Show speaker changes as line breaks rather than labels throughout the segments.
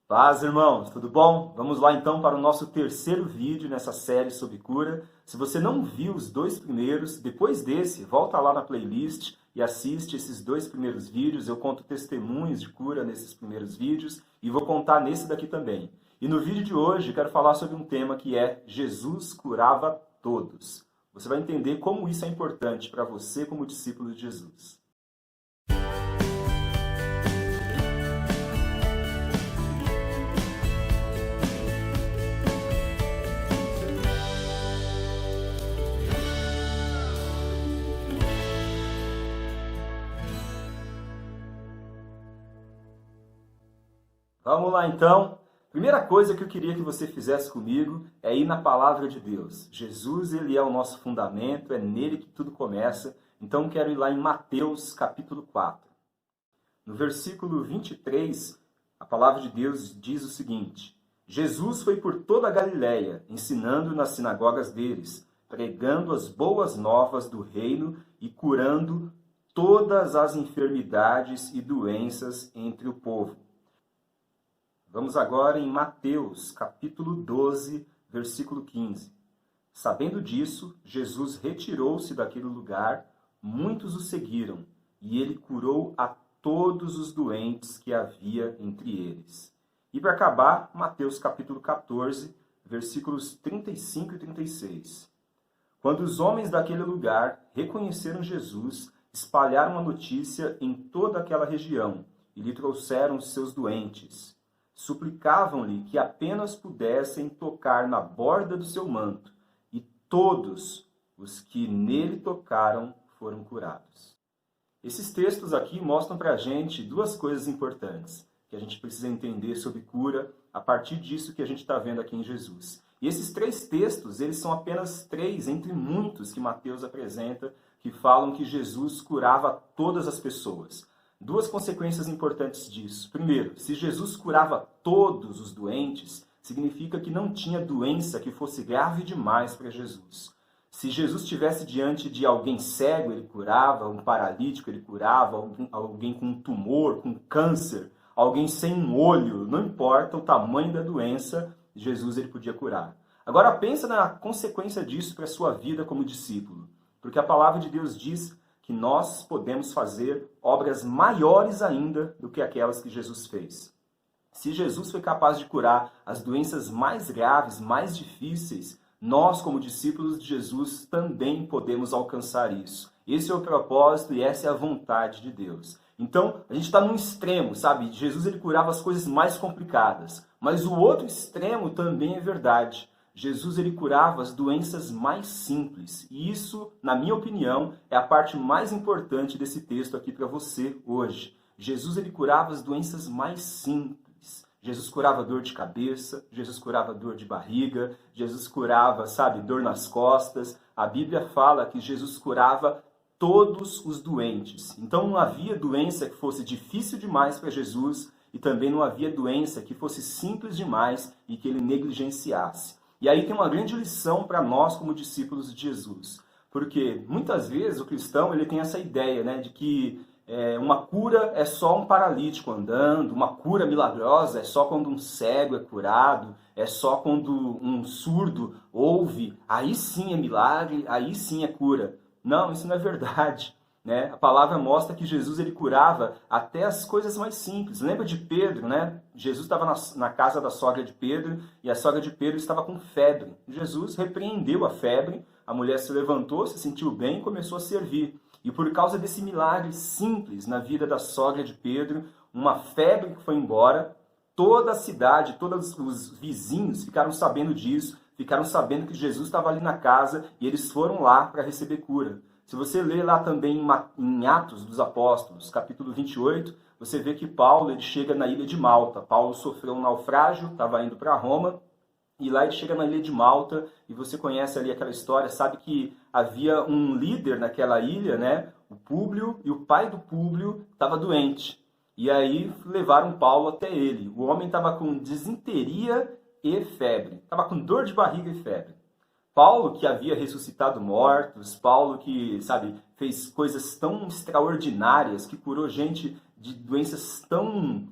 Paz, irmãos, tudo bom? Vamos lá então para o nosso terceiro vídeo nessa série sobre cura. Se você não viu os dois primeiros, depois desse, volta lá na playlist e assiste esses dois primeiros vídeos. Eu conto testemunhos de cura nesses primeiros vídeos e vou contar nesse daqui também. E no vídeo de hoje quero falar sobre um tema que é Jesus curava todos. Você vai entender como isso é importante para você como discípulo de Jesus. Vamos lá então. Primeira coisa que eu queria que você fizesse comigo é ir na palavra de Deus. Jesus, ele é o nosso fundamento, é nele que tudo começa. Então eu quero ir lá em Mateus capítulo 4. No versículo 23, a palavra de Deus diz o seguinte: Jesus foi por toda a Galiléia, ensinando nas sinagogas deles, pregando as boas novas do reino e curando todas as enfermidades e doenças entre o povo. Vamos agora em Mateus, capítulo 12, versículo 15. Sabendo disso, Jesus retirou-se daquele lugar, muitos o seguiram, e ele curou a todos os doentes que havia entre eles. E para acabar, Mateus, capítulo 14, versículos 35 e 36. Quando os homens daquele lugar reconheceram Jesus, espalharam a notícia em toda aquela região, e lhe trouxeram os seus doentes. Suplicavam-lhe que apenas pudessem tocar na borda do seu manto, e todos os que nele tocaram foram curados. Esses textos aqui mostram para a gente duas coisas importantes, que a gente precisa entender sobre cura a partir disso que a gente está vendo aqui em Jesus. E esses três textos, eles são apenas três entre muitos que Mateus apresenta, que falam que Jesus curava todas as pessoas. Duas consequências importantes disso. Primeiro, se Jesus curava todos os doentes, significa que não tinha doença que fosse grave demais para Jesus. Se Jesus estivesse diante de alguém cego, ele curava, um paralítico, ele curava, alguém com um tumor, com câncer, alguém sem um olho, não importa o tamanho da doença, Jesus ele podia curar. Agora pensa na consequência disso para a sua vida como discípulo, porque a palavra de Deus diz que nós podemos fazer obras maiores ainda do que aquelas que Jesus fez. Se Jesus foi capaz de curar as doenças mais graves, mais difíceis, nós, como discípulos de Jesus, também podemos alcançar isso. Esse é o propósito e essa é a vontade de Deus. Então, a gente está num extremo, sabe? Jesus ele curava as coisas mais complicadas, mas o outro extremo também é verdade. Jesus ele curava as doenças mais simples. E isso, na minha opinião, é a parte mais importante desse texto aqui para você hoje. Jesus ele curava as doenças mais simples. Jesus curava dor de cabeça, Jesus curava dor de barriga, Jesus curava, sabe, dor nas costas. A Bíblia fala que Jesus curava todos os doentes. Então não havia doença que fosse difícil demais para Jesus e também não havia doença que fosse simples demais e que ele negligenciasse. E aí tem uma grande lição para nós como discípulos de Jesus. Porque muitas vezes o cristão ele tem essa ideia, né, de que uma cura é só um paralítico andando, uma cura milagrosa é só quando um cego é curado, é só quando um surdo ouve, aí sim é milagre, aí sim é cura. Não, isso não é verdade. Né? A palavra mostra que Jesus ele curava até as coisas mais simples. Lembra de Pedro, né? Jesus estava na casa da sogra de Pedro e a sogra de Pedro estava com febre. Jesus repreendeu a febre, a mulher se levantou, se sentiu bem e começou a servir. E por causa desse milagre simples na vida da sogra de Pedro, uma febre que foi embora, toda a cidade, todos os vizinhos ficaram sabendo disso, ficaram sabendo que Jesus estava ali na casa e eles foram lá para receber cura. Se você ler lá também em Atos dos Apóstolos, capítulo 28, você vê que Paulo ele chega na ilha de Malta. Paulo sofreu um naufrágio, estava indo para Roma, e lá ele chega na ilha de Malta, e você conhece ali aquela história, sabe que havia um líder naquela ilha, né? O Públio, e o pai do Públio estava doente. E aí levaram Paulo até ele. O homem estava com disenteria e febre, estava com dor de barriga e febre. Paulo, que havia ressuscitado mortos, Paulo que, sabe, fez coisas tão extraordinárias, que curou gente de doenças tão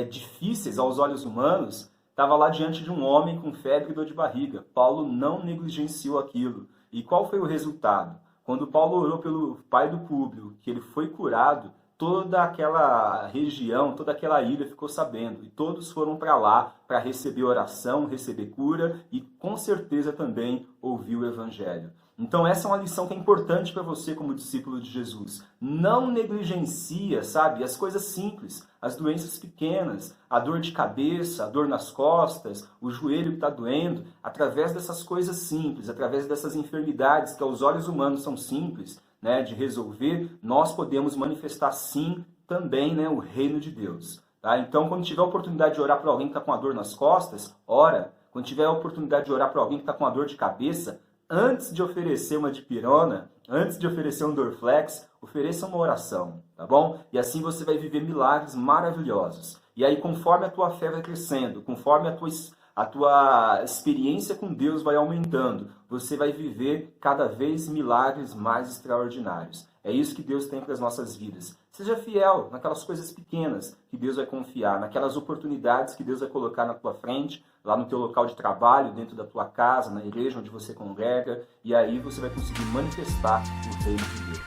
difíceis aos olhos humanos, estava lá diante de um homem com febre e dor de barriga. Paulo não negligenciou aquilo. E qual foi o resultado? Quando Paulo orou pelo pai do Públio, que ele foi curado, toda aquela região, toda aquela ilha ficou sabendo. E todos foram para lá para receber oração, receber cura e com certeza também ouvir o Evangelho. Então essa é uma lição que é importante para você como discípulo de Jesus. Não negligencia, sabe, as coisas simples, as doenças pequenas, a dor de cabeça, a dor nas costas, o joelho que está doendo. Através dessas coisas simples, através dessas enfermidades que aos olhos humanos são simples, de resolver, nós podemos manifestar sim também o reino de Deus. Tá? Então quando tiver a oportunidade de orar para alguém que está com a dor nas costas, ora. Quando tiver a oportunidade de orar para alguém que está com a dor de cabeça, antes de oferecer uma dipirona, antes de oferecer um Dorflex, ofereça uma oração, tá bom? E assim você vai viver milagres maravilhosos. E aí, conforme a tua fé vai crescendo, conforme a tua experiência com Deus vai aumentando, você vai viver cada vez milagres mais extraordinários. É isso que Deus tem para as nossas vidas. Seja fiel naquelas coisas pequenas que Deus vai confiar, naquelas oportunidades que Deus vai colocar na tua frente, lá no teu local de trabalho, dentro da tua casa, na igreja onde você congrega, e aí você vai conseguir manifestar o reino de Deus.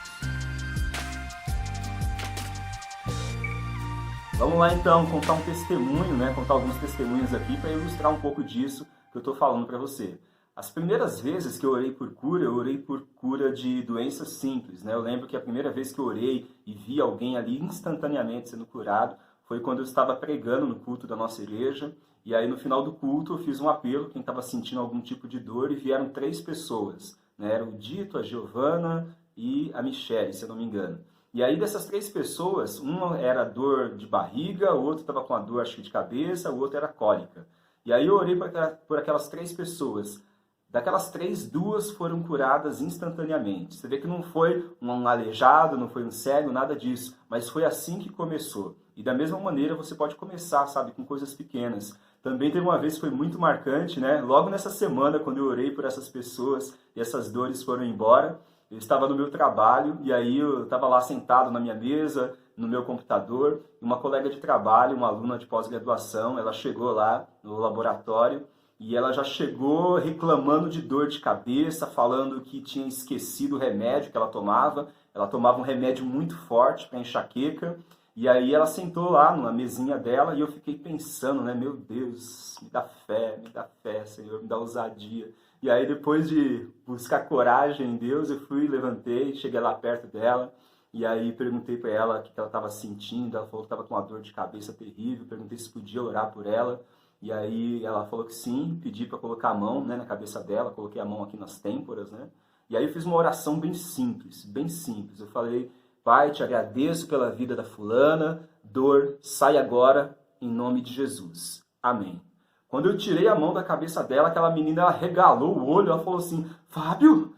Vamos lá então contar um testemunho, contar alguns testemunhos aqui para ilustrar um pouco disso que eu estou falando para você. As primeiras vezes que eu orei por cura, eu orei por cura de doenças simples. Eu lembro que a primeira vez que eu orei e vi alguém ali instantaneamente sendo curado foi quando eu estava pregando no culto da nossa igreja. E aí no final do culto eu fiz um apelo, quem estava sentindo algum tipo de dor, e vieram 3 pessoas. Era o Dito, a Giovana e a Michele, se eu não me engano. E aí dessas 3 pessoas, uma era dor de barriga, o outro estava com a dor acho que de cabeça, o outro era cólica. E aí eu orei por aquelas 3 pessoas. Daquelas 3, 2 foram curadas instantaneamente. Você vê que não foi um aleijado, não foi um cego, nada disso. Mas foi assim que começou. E da mesma maneira você pode começar, sabe, com coisas pequenas. Também teve uma vez que foi muito marcante, Logo nessa semana, quando eu orei por essas pessoas e essas dores foram embora, eu estava no meu trabalho e aí eu estava lá sentado na minha mesa, no meu computador. E uma colega de trabalho, uma aluna de pós-graduação, ela chegou lá no laboratório e ela já chegou reclamando de dor de cabeça, falando que tinha esquecido o remédio que ela tomava. Ela tomava um remédio muito forte para enxaqueca. E aí ela sentou lá na mesinha dela e eu fiquei pensando, meu Deus, me dá fé, Senhor, me dá ousadia. E aí depois de buscar coragem em Deus, eu fui, levantei, cheguei lá perto dela. E aí perguntei para ela o que ela estava sentindo. Ela falou que estava com uma dor de cabeça terrível. Perguntei se podia orar por ela. E aí ela falou que sim, pedi para colocar a mão na cabeça dela, coloquei a mão aqui nas têmporas, E aí eu fiz uma oração bem simples, bem simples. Eu falei: Pai, te agradeço pela vida da fulana, dor, sai agora, em nome de Jesus. Amém. Quando eu tirei a mão da cabeça dela, aquela menina, ela regalou o olho, ela falou assim: Fábio,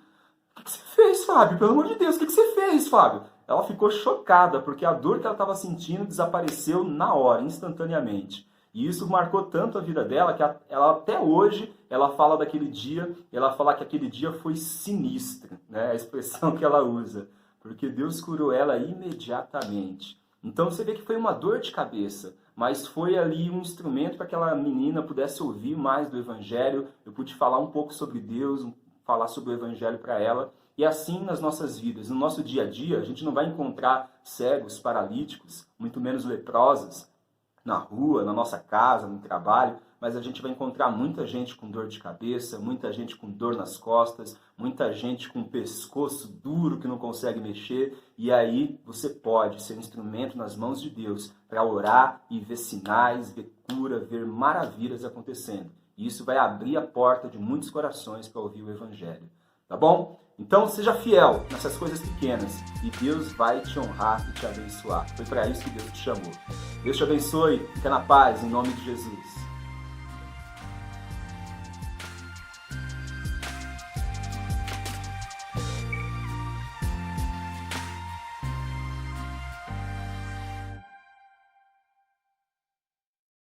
o que você fez, Fábio? Pelo amor de Deus, o que você fez, Fábio? Ela ficou chocada, porque a dor que ela estava sentindo desapareceu na hora, instantaneamente. E isso marcou tanto a vida dela que ela até hoje ela fala daquele dia, ela fala que aquele dia foi sinistro, a expressão que ela usa, porque Deus curou ela imediatamente. Então você vê que foi uma dor de cabeça, mas foi ali um instrumento para que aquela menina pudesse ouvir mais do Evangelho. Eu pude falar um pouco sobre Deus, falar sobre o Evangelho para ela. E assim nas nossas vidas, no nosso dia a dia, a gente não vai encontrar cegos, paralíticos, muito menos leprosos, na rua, na nossa casa, no trabalho, mas a gente vai encontrar muita gente com dor de cabeça, muita gente com dor nas costas, muita gente com pescoço duro que não consegue mexer, e aí você pode ser um instrumento nas mãos de Deus para orar e ver sinais, ver cura, ver maravilhas acontecendo. E isso vai abrir a porta de muitos corações para ouvir o Evangelho. Tá bom? Então seja fiel nessas coisas pequenas e Deus vai te honrar e te abençoar. Foi para isso que Deus te chamou. Deus te abençoe, fica na paz, em nome de Jesus.